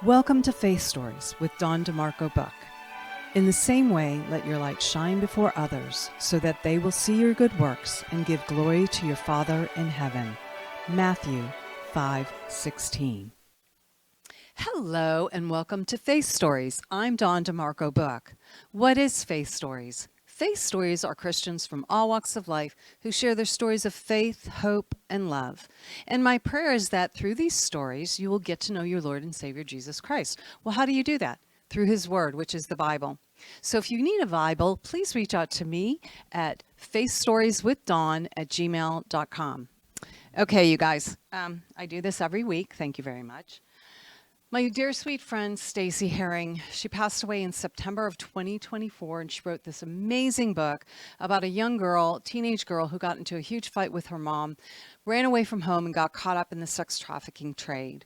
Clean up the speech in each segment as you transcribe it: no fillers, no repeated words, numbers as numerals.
Welcome to Faith Stories with Dawn DeMarco Buck. In the same way, let your light shine before others so that they will see your good works and give glory to your Father in heaven. Matthew 5:16. Hello and welcome to Faith Stories. I'm Dawn DeMarco Buck. What is Faith Stories? Faith Stories are Christians from all walks of life who share their stories of faith, hope, and love. And my prayer is that through these stories, you will get to know your Lord and Savior, Jesus Christ. Well, how do you do that? Through His Word, which is the Bible. So if you need a Bible, please reach out to me at faithstorieswithdawn@gmail.com. Okay, you guys, I do this every week. Thank you very much. My dear sweet friend, Stacy Herring, she passed away in September of 2024, and she wrote this amazing book about a young girl, teenage girl, who got into a huge fight with her mom, ran away from home, and got caught up in the sex trafficking trade.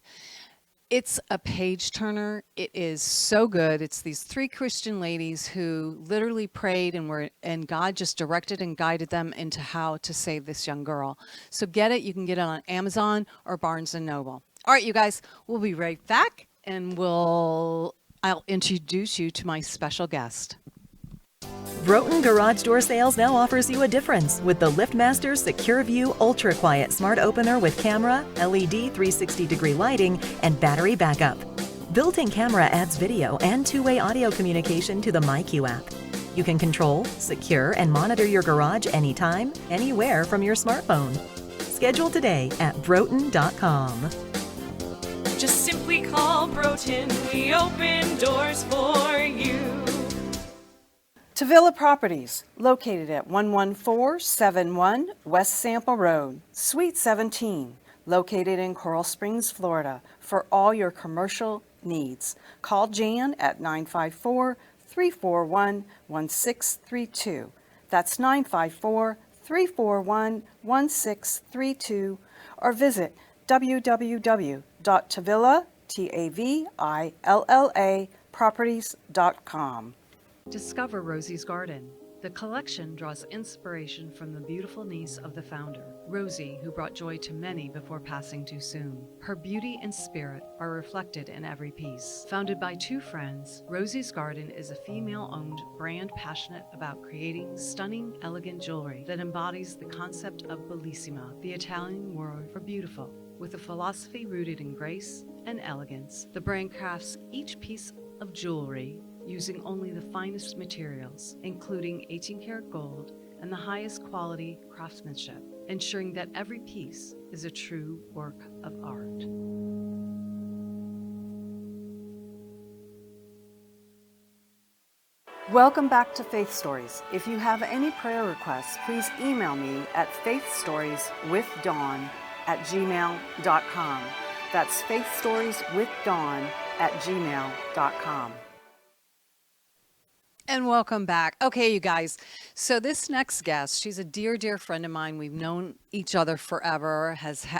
It's a page turner. It is so good. It's these three Christian ladies who literally prayed and God just directed and guided them into how to save this young girl. So get it. You can get it on Amazon or Barnes & Noble. All right, you guys, we'll be right back, and I'll introduce you to my special guest. Broughton Garage Door Sales now offers you a difference with the LiftMaster Secure View Ultra Quiet Smart Opener with camera, LED 360-degree lighting, and battery backup. Built-in camera adds video and two-way audio communication to the MyQ app. You can control, secure, and monitor your garage anytime, anywhere from your smartphone. Schedule today at broughton.com. Just simply call Broughton. We open doors for you. Tavilla Properties, located at 11471 West Sample Road, Suite 17, located in Coral Springs, Florida, for all your commercial needs. Call Jan at 954-341-1632. That's 954-341-1632, or visit www.tavilla.properties.com. Discover Rosie's Garden. The collection draws inspiration from the beautiful niece of the founder, Rosie, who brought joy to many before passing too soon. Her beauty and spirit are reflected in every piece. Founded by two friends, Rosie's Garden is a female-owned brand passionate about creating stunning, elegant jewelry that embodies the concept of bellissima, the Italian word for beautiful. With a philosophy rooted in grace and elegance, the brand crafts each piece of jewelry using only the finest materials, including 18-karat gold and the highest quality craftsmanship, ensuring that every piece is a true work of art. Welcome back to Faith Stories. If you have any prayer requests, please email me at faithstorieswithdawn@gmail.com. That's faithstorieswithdawn@gmail.com. And welcome back. Okay, you guys. So this next guest, she's a dear, dear friend of mine. We've known each other forever.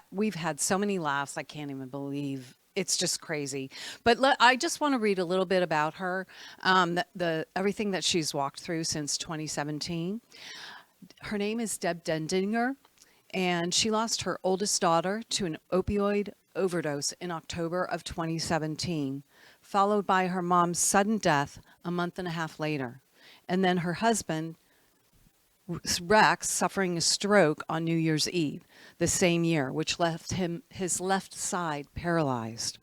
We've had so many laughs. I can't even believe. It's just crazy. But I just want to read a little bit about her, everything that she's walked through since 2017. Her name is Deb Dendinger, and she lost her oldest daughter to an opioid overdose in October of 2017, followed by her mom's sudden death a month and a half later. And then her husband, Rex, suffering a stroke on New Year's Eve the same year, which left his left side paralyzed.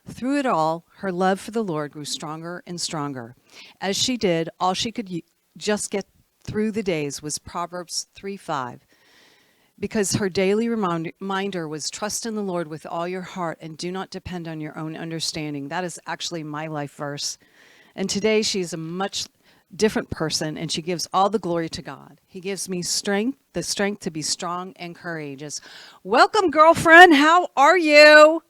Through it all, her love for the Lord grew stronger and stronger. As she did, all she could just get through the days was Proverbs 3:5. Because her daily reminder was trust in the Lord with all your heart and do not depend on your own understanding. That is actually my life verse. And today she's a much different person, and she gives all the glory to God. He gives me strength, the strength to be strong and courageous. Welcome, girlfriend. How are you?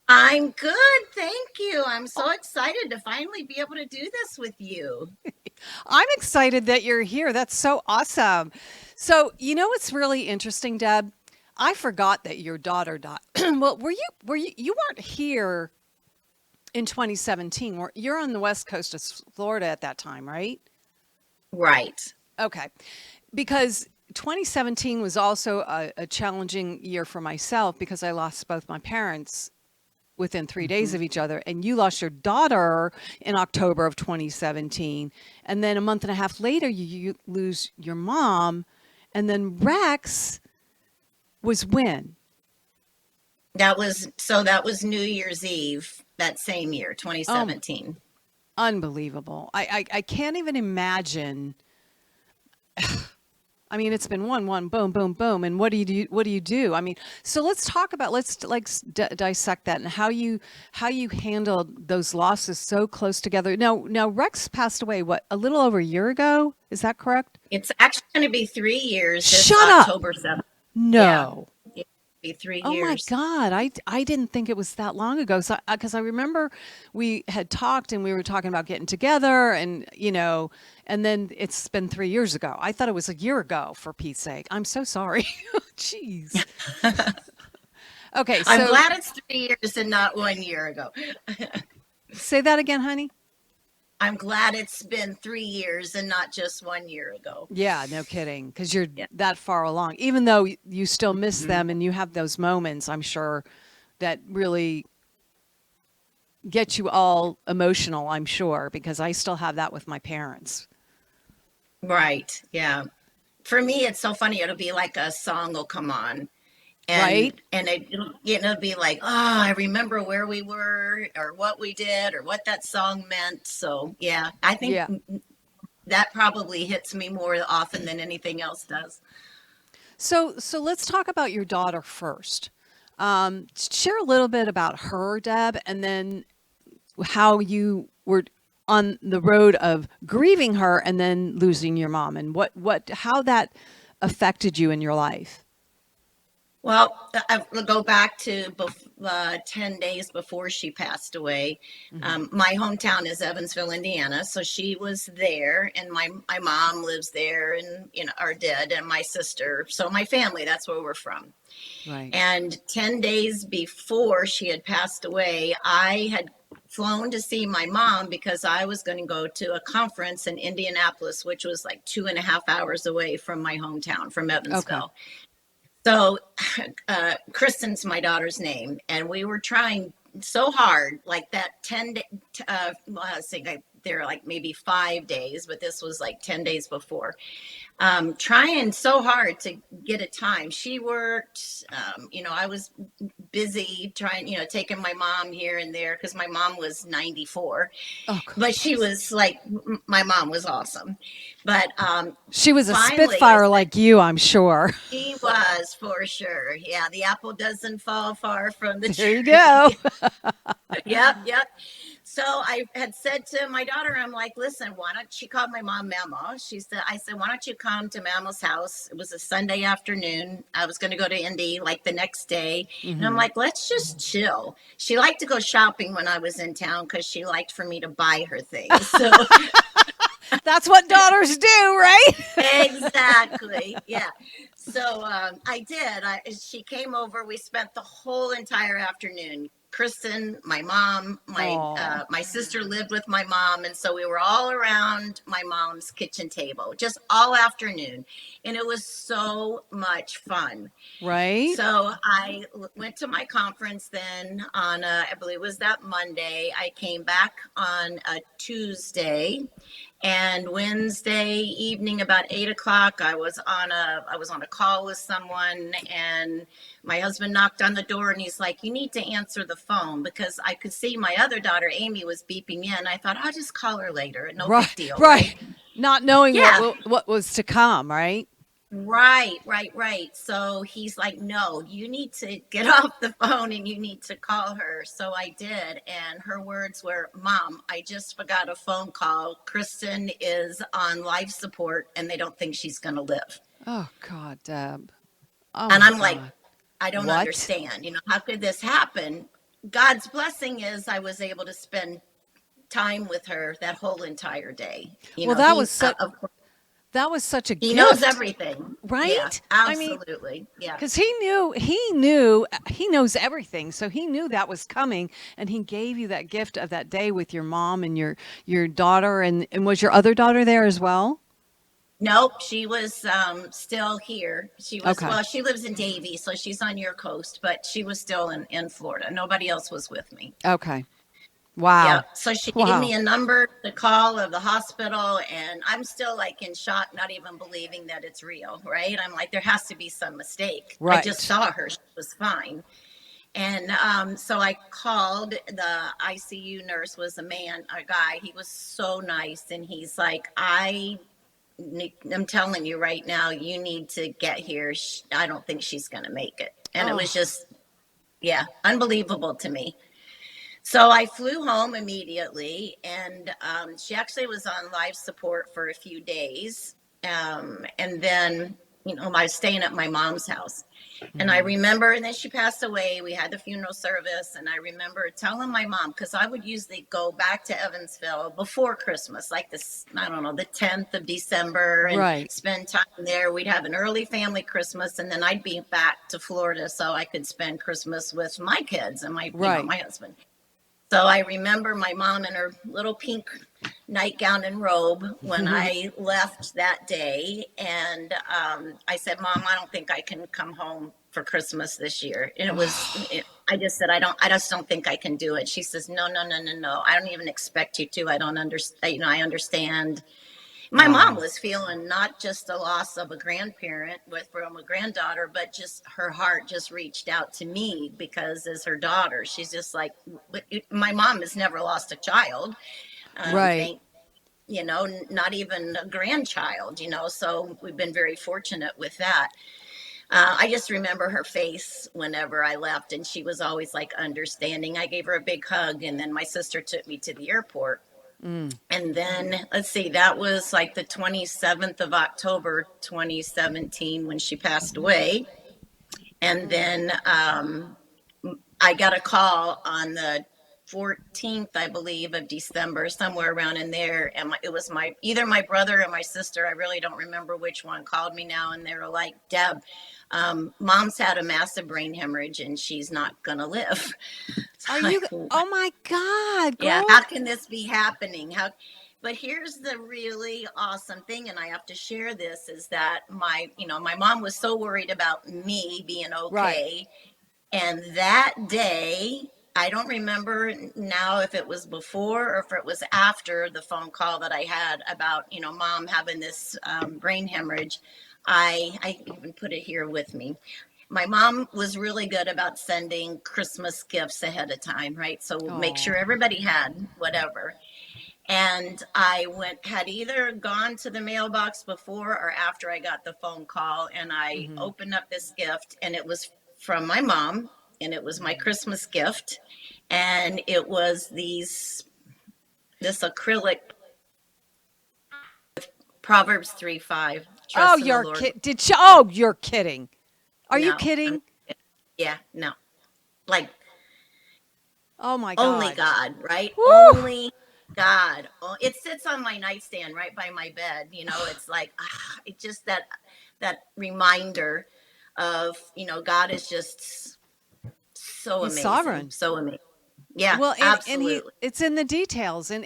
I'm good, thank you. I'm so excited to finally be able to do this with you. I'm excited that you're here. That's so awesome. So, you know what's really interesting, Deb? I forgot that your daughter died. Well, you weren't here in 2017. You're on the west coast of Florida at that time, right? Right. Okay. Because 2017 was also a challenging year for myself because I lost both my parents within 3 days of each other, and you lost your daughter in October of 2017, and then a month and a half later you lose your mom, and then Rex was when? That was New Year's Eve that same year, Oh, 2017. unbelievable. I can't even imagine. I mean, it's been one, boom, boom, boom. And what do you do? What do you do? I mean, so let's talk about, let's like dissect that and how you handled those losses so close together. Now Rex passed away, what, a little over a year ago? Is that correct? It's actually going to be 3 years this Shut up. October 7th. Yeah, No. it'll be three Oh my years. God. I didn't think it was that long ago. So, because I remember we had talked and we were talking about getting together and, and then it's been 3 years ago. I thought it was a year ago, for Pete's sake. I'm so sorry. Jeez. Okay. I'm So glad it's 3 years and not 1 year ago. say that again, honey. I'm glad it's been 3 years and not just 1 year ago. Yeah, no kidding. Because you're Yeah. that far along, even though you still miss Mhm. them and you have those moments, I'm sure that really get you all emotional, I'm sure, because I still have that with my parents. Right. Yeah. For me, it's so funny. It'll be like a song will come on, and Right? it'll be like, oh, I remember where we were or what we did or what that song meant. So yeah, I think Yeah. that probably hits me more often than anything else does. So let's talk about your daughter first. Share a little bit about her, Deb, and then how you were on the road of grieving her and then losing your mom, and how that affected you in your life. Well, I'll go back to 10 days before she passed away. Hmm. My hometown is Evansville, Indiana. So she was there, and my mom lives there, and, or did, and my sister. So my family, that's where we're from. Right. And 10 days before she had passed away, I had flown to see my mom because I was going to go to a conference in Indianapolis, which was like 2.5 hours away from my hometown, from Okay. Evansville. So, Kristen's my daughter's name, and we were trying so hard, like that 10 day, well, I was thinking there were like maybe 5 days, but this was like 10 days before. Trying so hard to get a time. She worked, I was busy trying, taking my mom here and there because my mom was 94, Oh but she gosh. was like, my mom was awesome. But She was a finally, I spitfire said, like you, I'm sure. she was for sure. Yeah, the apple doesn't fall far from the There you go. tree. Yep, yep. So I had said to my daughter, I'm like, listen, why don't she called my mom Mama? I said, why don't you come to Mama's house? It was a Sunday afternoon. I was going to go to Indy like the next day. And I'm Hmm. like, let's just chill. She liked to go shopping when I was in town because she liked for me to buy her things. So That's what daughters do, right? exactly. Yeah. So I did. She came over. We spent the whole entire afternoon. Kristen, my mom, Oh, my sister lived with my mom, and so we were all around my mom's kitchen table just all afternoon, and it was so much fun. right? So I went to my conference then on I believe it was that Monday. I came back on a Tuesday, and Wednesday evening about 8 o'clock, I was on a call with someone, and my husband knocked on the door, and he's like, "You need to answer the phone," because I could see my other daughter Amy was beeping in. I thought I'll just call her later, no big Right, deal, right. right? Not knowing Yeah. what was to come, right? Right, right, right. So he's like, no, you need to get off the phone and you need to call her. So I did. And her words were, Mom, I just forgot a phone call. Kristen is on life support and they don't think she's going to live. Oh God, Deb. Oh And my I'm like, God. I don't What? understand. How could this happen? God's blessing is I was able to spend time with her that whole entire day. Well, Of course, that was such a he knows gift, everything. Yeah, right? I mean, absolutely. Yeah. because he knows everything, so he knew that was coming, and he gave you that gift of that day with your mom and your daughter, and was your other daughter there as well? Nope, she was still here. She was, Okay. well, she lives in Davie, so she's on your coast, but she was still in Florida. Nobody else was with me. Okay. Yeah. Wow. So she gave Wow. me a number to call of the hospital, and I'm still like in shock, not even believing that it's real, right? I'm like, there has to be some mistake. I just Right. saw her. She was fine. And so I called. The ICU nurse was a man, a guy. He was so nice. And he's like, I'm telling you right now, you need to get here. I don't think she's going to make it. And it was Oh, just, yeah, unbelievable to me. So I flew home immediately, and she actually was on life support for a few days. And then, I was staying at my mom's house. And I remember, and then she passed away. We had the funeral service, and I remember telling my mom, because I would usually go back to Evansville before Christmas, like this, I don't know, the 10th of December, and right. spend time there. We'd have an early family Christmas, and then I'd be back to Florida so I could spend Christmas with my kids and Right. my husband. So I remember my mom in her little pink nightgown and robe when I left that day. And I said, Mom, I don't think I can come home for Christmas this year. And I just said, I just don't think I can do it. She says, no, no, no, no, no. I don't even expect you to. I don't understand. I understand. My mom Wow. was feeling not just the loss of a grandparent from a granddaughter, but just her heart just reached out to me because as her daughter, she's just like, my mom has never lost a child. Right. Thank, not even a grandchild, so we've been very fortunate with that. I just remember her face whenever I left, and she was always like understanding. I gave her a big hug, and then my sister took me to the airport. Mm. And then let's see, that was like the 27th of October, 2017, when she passed away. And then I got a call on the 14th, I believe, of December, somewhere around in there. And it was either my brother or my sister. I really don't remember which one called me now. And they were like, Deb, Mom's had a massive brain hemorrhage and she's not going to live. So Are I'm you? like, Oh my God, yeah, girl. how can this be happening? But here's the really awesome thing, and I have to share this, is that my mom was so worried about me being Right. okay. And that day, I don't remember now if it was before or if it was after the phone call that I had about, mom having this brain hemorrhage. I even put it here with me. My mom was really good about sending Christmas gifts ahead of time, right? So we'll make Oh. sure everybody had whatever. And I had either gone to the mailbox before or after I got the phone call, and I Hmm. opened up this gift, and it was from my mom, and it was my Christmas gift, and it was this acrylic Proverbs 3:5. Oh, Trust in the you're Lord. kid. Did she? Oh, you're kidding. Are you No, kidding? yeah, no, like Oh my only God. God, right? Woo! Only God. It sits on my nightstand right by my bed. It's like it's just that reminder of God is just so He's amazing, sovereign. so amazing. Yeah, Well, and he absolutely. it's in the details, and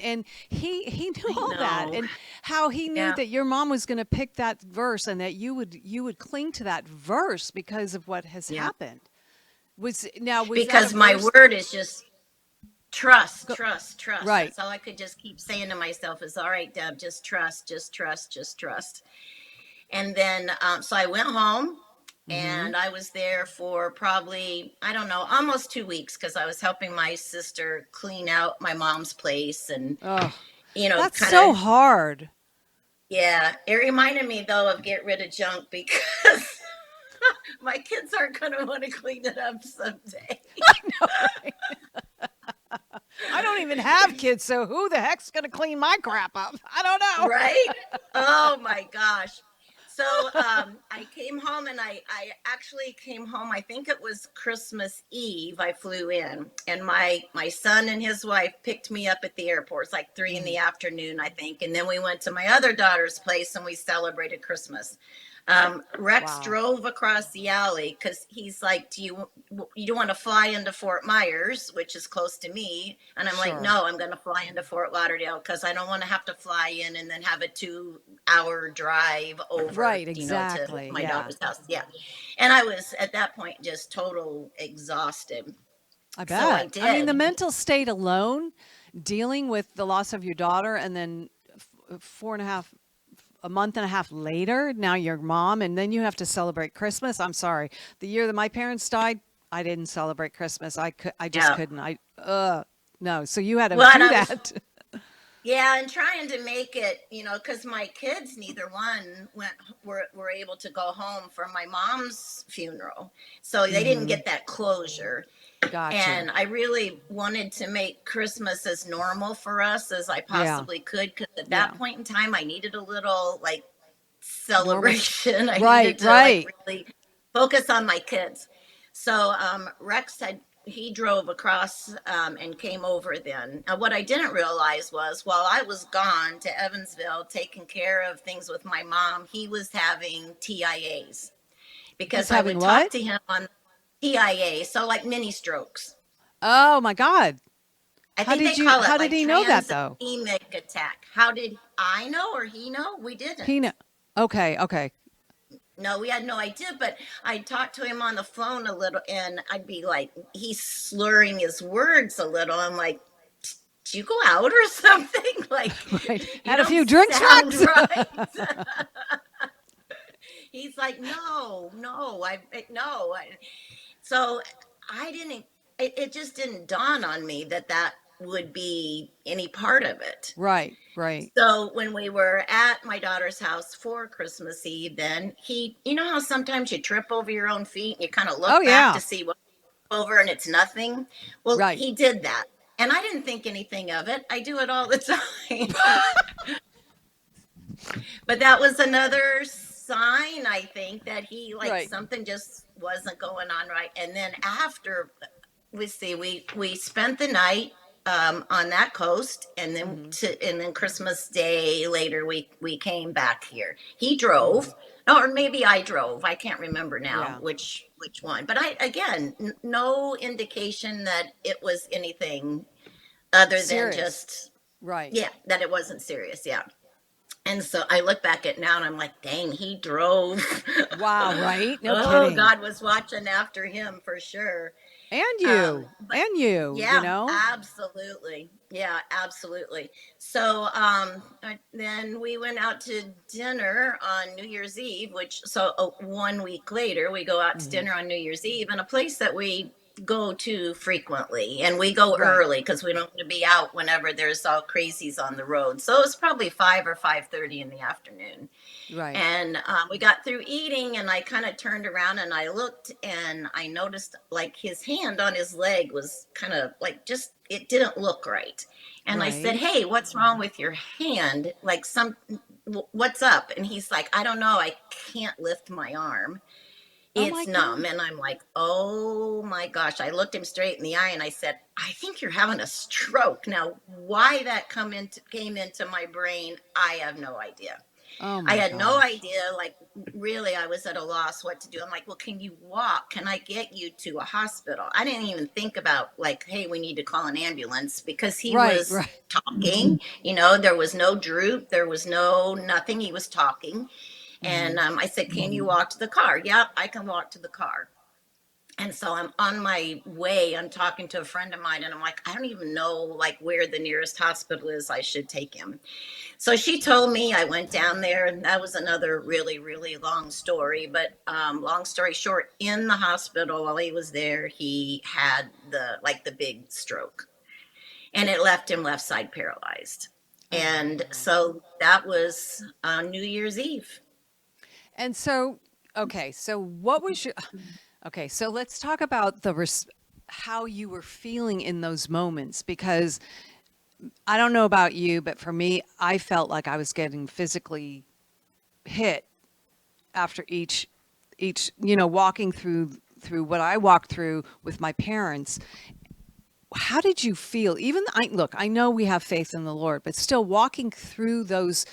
he knew I all that, know. and how he knew Yeah, that your mom was going to pick that verse, and that you would cling to that verse because of what has yeah. happened. Was that a Because my verse? word is just trust, Go, trust, trust. right. That's all I could just keep saying to myself is, all right, Deb, just trust, just trust, just trust. And then, so I went home Mm-hmm. and I was there for probably, I don't know, almost 2 weeks because I was helping my sister clean out my mom's place and, Oh, that's kind so of, hard. yeah. It reminded me though of get rid of junk because my kids aren't going to want to clean it up someday. Right. I don't even have kids, so who the heck's going to clean my crap up? I don't know. Right? Oh my gosh. So I came home and I actually came home. I think it was Christmas Eve. I flew in, and my son and his wife picked me up at the airport. It's like 3 in the afternoon, I think. And then we went to my other daughter's place and we celebrated Christmas. Rex Wow. drove across the alley because he's like, "Do you want to fly into Fort Myers, which is close to me?" And I'm like, Sure. "No, I'm going to fly into Fort Lauderdale because I don't want to have to fly in and then have a 2 hour drive over, Right, to exactly. my Yeah. daughter's house." Yeah, and I was at that point just total exhausted. I So I bet. I mean, the did. mental state alone, dealing with the loss of your daughter, and then four and a half, a month and a half later, now you're mom, and then you have to celebrate Christmas. I'm sorry. The year that my parents died, I didn't celebrate Christmas. I just Yeah. couldn't. No. So you had to Well, and do I was that. Yeah, and trying to make it, because my kids, neither one were able to go home for my mom's funeral, so they didn't Hmm. get that closure. Got you. And I really wanted to make Christmas as normal for us as I Yeah. possibly could, because at that Yeah. point in time, I needed a little like Normal. celebration. I Right. needed to like Right. really focus on my kids. So Rex said he drove across and came over then. What I didn't realize was while I was gone to Evansville taking care of things with my mom, he was having TIAs He's because I having would talk what? to him on TIA, so like mini strokes. Oh my God. I think they call it How did like he know that though? transemic attack. How did I know or he know? We He know. didn't. Okay. Okay. No, we had no idea, but I talked to him on the phone a little and I'd be like, he's slurring his words a little. I'm like, did you go out or something? Like, Right. you Had a don't few drinks, sound Rex. right. He's like, no, no, no. So I didn't, it just didn't dawn on me that that would be any part of it. Right. Right. So when we were at my daughter's house for Christmas Eve, then you know how sometimes you trip over your own feet and you kind of Oh look back yeah. to see what's over and it's nothing? Well, Right. he did that. And I didn't think anything of it. I do it all the time. But that was another sign, I think, that he like Right. something just wasn't going on right. And then after we spent the night on that coast, and then Hmm. Christmas Day later we came back here. He Hmm. drove, or maybe I drove. I can't remember now Yeah. which one. But I again, no indication that it was anything other than Serious. just Right. yeah, that it wasn't serious. Yeah. And so I look back at now and I'm like, dang, he drove. Wow. Right. No Oh, kidding. God was watching after him for sure. And you. But And you. You yeah, know. absolutely. Yeah, absolutely. So then we went out to dinner on New Year's Eve, which so 1 week later we go out to Hmm. dinner on New Year's Eve in a place that we go to frequently, and we go Right. early because we don't want to be out whenever there's all crazies on the road. So it's probably 5 or 5:30 in the afternoon. Right. And we got through eating, and I kind of turned around and I looked, and I noticed like his hand on his leg was kind of like just, it didn't look right. And I said, Right. "Hey, what's wrong with your hand? Like, what's up?" And he's like, "I don't know. I can't lift my arm. Oh my It's numb." God. And I'm like, "Oh my gosh." I looked him straight in the eye and I said, "I think you're having a stroke." Now, why that came into my brain, I have no idea. Oh I my had no gosh. idea. Like, really, I was at a loss what to do. I'm like, "Well, can you walk? Can I get you to a hospital?" I didn't even think about, like, hey, we need to call an ambulance because he Right. was Right. talking. There was no droop, there was no nothing. He was talking. And Hmm. I said, "Can you walk to the car?" "Yep, I can walk to the car." And so I'm on my way. I'm talking to a friend of mine, and I'm like, "I don't even know like where the nearest hospital is I should take him." So she told me. I went down there, and that was another really, really long story. But long story short, in the hospital while he was there, he had the big stroke, and it left him left side paralyzed. Oh my And God. so that was on New Year's Eve. And so, okay. So what was your, okay. So let's talk about how you were feeling in those moments, because I don't know about you, but for me, I felt like I was getting physically hit after walking through what I walked through with my parents. How did you feel? Even look, I know we have faith in the Lord, but still walking through those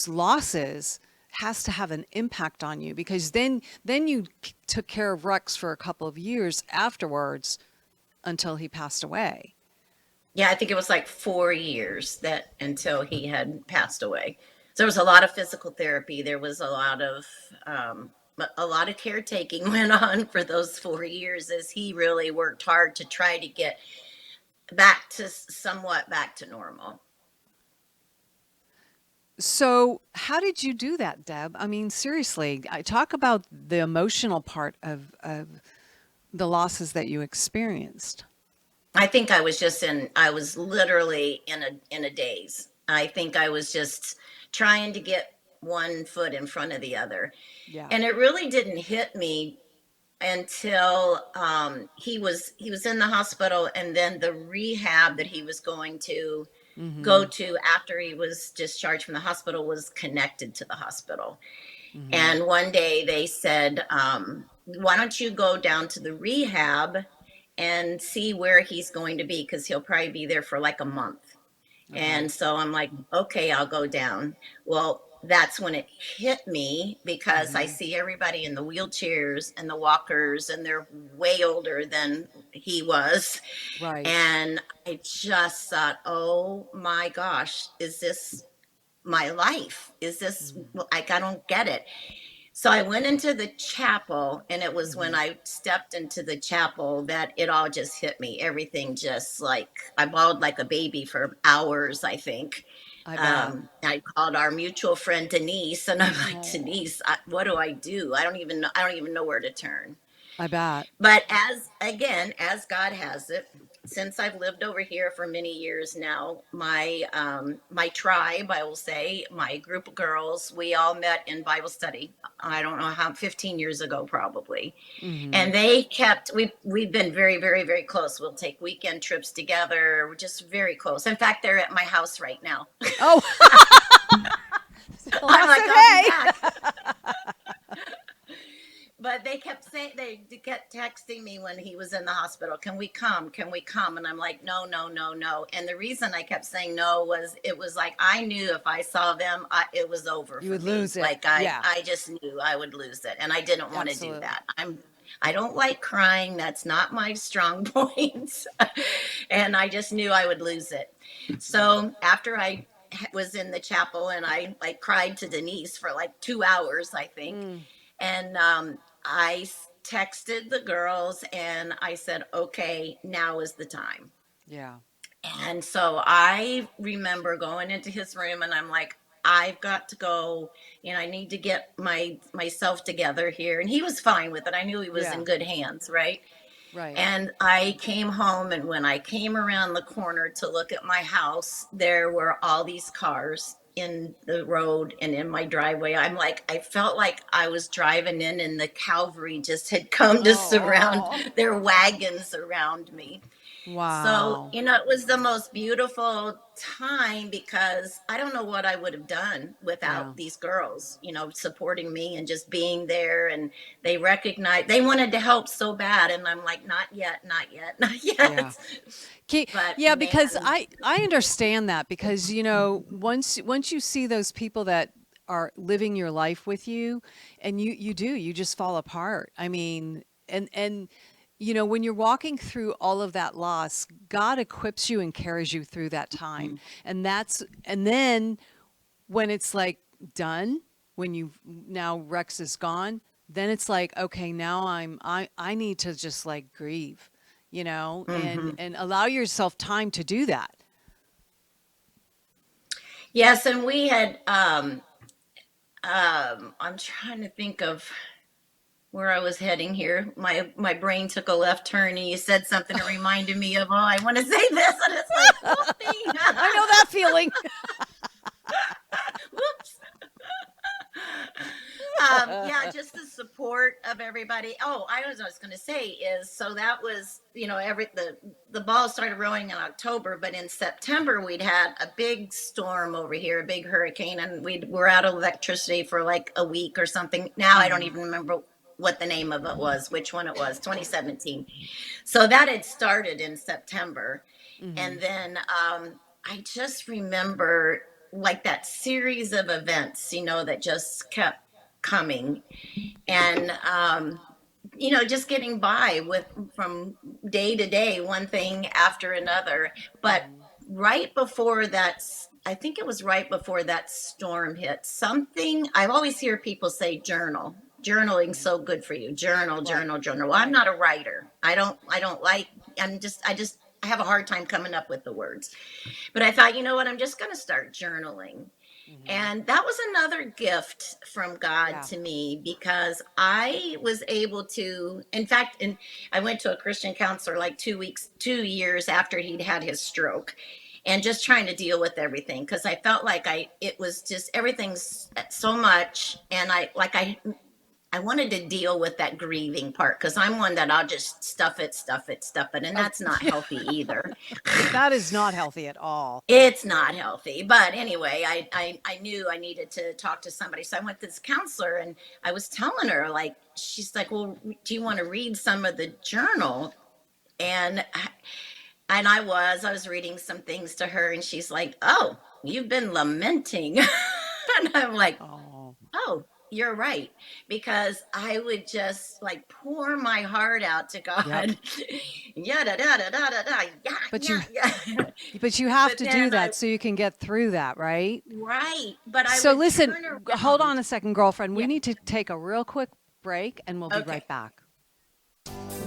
losses, has to have an impact on you, because then you took care of Rex for a couple of years afterwards until he passed away. Yeah, I think it was like 4 years that until he had passed away. So there was a lot of physical therapy. There was um, a lot of caretaking went on for those 4 years as he really worked hard to try to get back to somewhat back to normal. So, how did you do that, Deb? I mean, seriously, I talk about the emotional part of the losses that you experienced. I think I was literally in a daze. I think I was just trying to get one foot in front of the other. Yeah. And it really didn't hit me until he was in the hospital, and then the rehab that he was going to go Mhm. to after he was discharged from the hospital was connected to the hospital. Mhm. And one day they said, why don't you go down to the rehab and see where he's going to be, because he'll probably be there for like a month. Okay. And so I'm like, okay, I'll go down. Well, that's when it hit me, because I Mhm. see everybody in the wheelchairs and the walkers, and they're way older than he was. Right. And I just thought, oh my gosh, is this my life? Is this Mhm. like, I don't get it. So I went into the chapel, and it was when Mhm. I stepped into the chapel that it all just hit me. Everything just like, I bawled like a baby for hours, I think. I bet. I called our mutual friend Denise, and I'm like, Oh, Denise, what do I do? I don't even know where to turn. I bet. But as again, as God has it, since I've lived over here for many years now, my tribe, I will say, my group of girls, we all met in Bible study. I don't know how, 15 years ago probably. Mhm. And we've been very, very, very close. We'll take weekend trips together. We're just very close. In fact, they're at my house right now. Oh, well, I'm I like, said, I'll be hey. back. But they kept saying, they kept texting me when he was in the hospital, can we come, can we come? And I'm like, no, no, no, no. And the reason I kept saying no was, it was like I knew if I saw them, it was over You for would me. lose it. Like Yeah, I just knew I would lose it, and I didn't want to do absolutely. that. I don't like crying, that's not my strong point. And I just knew I would lose it. Mm. So after I was in the chapel, and I like cried to Denise for like 2 hours, I think. Mm. And I texted the girls, and I said, okay, now is the time. Yeah. And so I remember going into his room, and I'm like, I've got to go, and I need to get myself together here. And he was fine with it. I knew he was Yeah. in good hands, right? Right. And I came home, and when I came around the corner to look at my house, there were all these cars in the road and in my driveway. I'm like, I felt like I was driving in, and the cavalry just had come to surround Oh. their wagons around me. So, Wow. it was the most beautiful time, because I don't know what I would have done Yeah. without these girls, supporting me and just being there. And they wanted to help so bad. And I'm like, not yet, not yet, not Yeah. yet. But Yeah, because man, I understand that, because once you see those people that are living your life with you, and you just fall apart. I mean, and when you're walking through all of that loss, God equips you and carries you through that time. And then when it's like done, when you now Rex is gone, then it's like, okay, now I need to just like grieve, mhm. and allow yourself time to do that. Yes. And we had, I'm trying to think of where I was heading here. My brain took a left turn, and you said something that reminded me of, oh, I want to say this, and it's like, whoopsie. I know that feeling. Whoops. Yeah, just the support of everybody. Oh, I was going to say is, so that was, the ball started rolling in October, but in September we'd had a big storm over here, a big hurricane, and we're out of electricity for like a week or something. Now I don't Hmm. even remember what the name of it was, which one it was, 2017. So that had started in September. Hmm. And then I just remember like that series of events, that just kept coming. And, just getting by with from day to day, one thing after another. But right before that, I think it was right before that storm hit, something I always hear people say, journal. Journaling's so good for you. Journal, Right. journal, journal. Well, I'm not a writer. I don't like, I have a hard time coming up with the words. But I thought, you know what, I'm just going to start journaling. And that was another gift from God Yeah. to me, because I was able to, in fact, and I went to a Christian counselor like 2 years after he'd had his stroke, and just trying to deal with everything, because I felt like it was just everything's so much. And I wanted to deal with that grieving part, because I'm one that I'll just stuff it, stuff it, stuff it. And Oh, that's not healthy either. that is not healthy at all. It's not healthy. But anyway, I knew I needed to talk to somebody. So I went to this counselor, and I was telling her, like, she's like, well, do you want to read some of the journal? And I was reading some things to her, and she's like, oh, you've been lamenting. And I'm like, Oh, oh, you're right. Because I would just like pour my heart out to God. yep. Yeah, da, da, da, da, da, da, yeah, But yeah, yeah. but you have But to do then that so you can get through that, right? right. But I So would listen, turn hold around. on a second, girlfriend. We Yeah. need to take a real quick break and we'll be Okay. right back.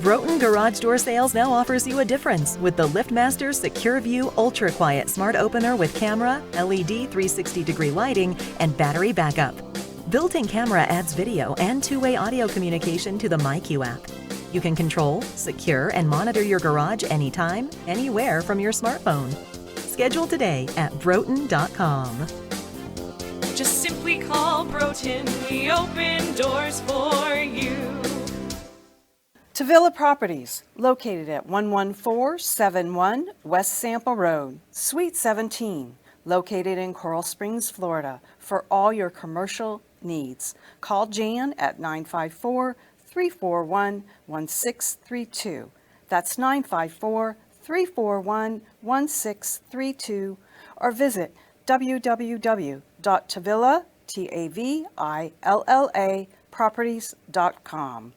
Broughton Garage Door Sales now offers you a difference with the LiftMaster Secure View Ultra Quiet Smart Opener with camera, LED 360-degree lighting, and battery backup. Built-in camera adds video and two-way audio communication to the MyQ app. You can control, secure, and monitor your garage anytime, anywhere from your smartphone. Schedule today at broughton.com. Just simply call Broughton. We open doors for you. Tavilla Properties, located at 11471 West Sample Road, Suite 17, located in Coral Springs, Florida, for all your commercial needs. Call Jan at 954-341-1632. That's 954-341-1632, or visit www.tavilla.properties.com.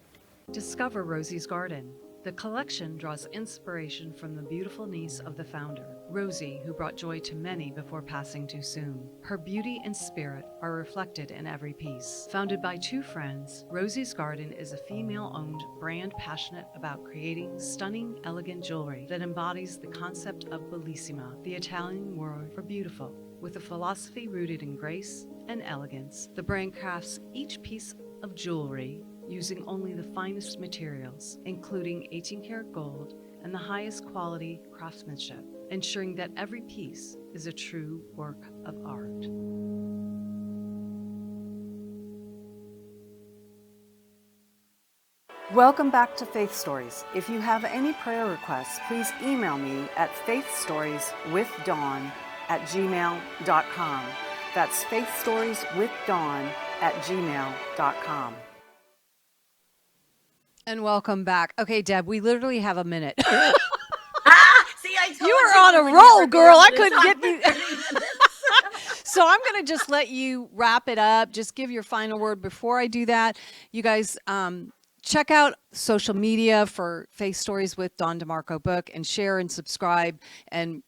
Discover Rosie's Garden. The collection draws inspiration from the beautiful niece of the founder, Rosie, who brought joy to many before passing too soon. Her beauty and spirit are reflected in every piece. Founded by two friends, Rosie's Garden is a female-owned brand passionate about creating stunning, elegant jewelry that embodies the concept of bellissima, the Italian word for beautiful. With a philosophy rooted in grace and elegance, the brand crafts each piece of jewelry using only the finest materials, including 18-karat gold and the highest quality craftsmanship, ensuring that every piece is a true work of art. Welcome back to Faith Stories. If you have any prayer requests, please email me at faithstorieswithdawn@gmail.com. That's faithstorieswithdawn@gmail.com. And welcome back. Okay, Deb, we literally have a minute. See, I told You were on a when you roll, were girl. I going to couldn't talk get you. for 30 minutes. So I'm going to just let you wrap it up. Just give your final word. Before I do that, you guys check out social media for Faith Stories with Dawn DeMarco book, and share and subscribe, and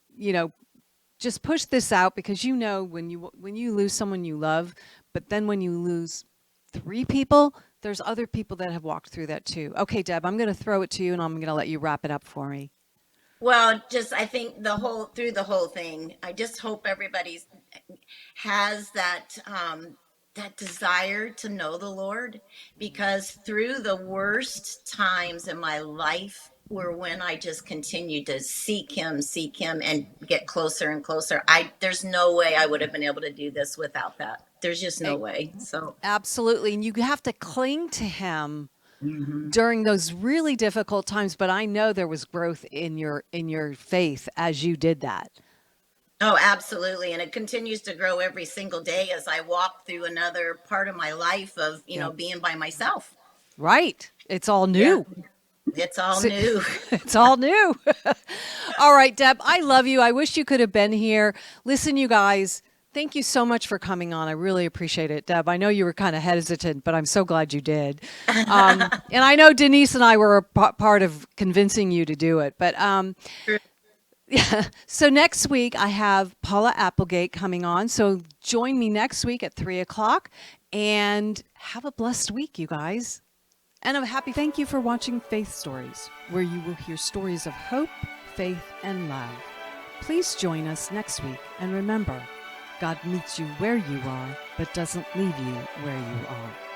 just push this out, because when you lose someone you love, but then when you lose 3 people, there's other people that have walked through that too. Okay, Deb, I'm going to throw it to you, and I'm going to let you wrap it up for me. Well, I think through the whole thing, I just hope everybody has that desire to know the Lord, because through the worst times in my life were when I just continued to seek him, and get closer and closer. There's no way I would have been able to do this without that. There's just no way. So Absolutely. And you have to cling to him during those really difficult times. But I know there was growth in your faith as you did that. oh, absolutely. And it continues to grow every single day as I walk through another part of my life of, Yep. being by myself. Right. It's all new. Yeah. It's all So- new. It's all new. All right, Deb, I love you. I wish you could have been here. Listen, you guys, Thank you so much for coming on. I really appreciate it, Deb. I know you were kind of hesitant, but I'm so glad you did. And I know Denise and I were a part of convincing you to do it. But yeah. So next week I have Paula Applegate coming on. So join me next week at 3:00 and have a blessed week, you guys. And a happy thank you for watching Faith Stories, where you will hear stories of hope, faith, and love. Please join us next week. And remember, God meets you where you are, but doesn't leave you where you are.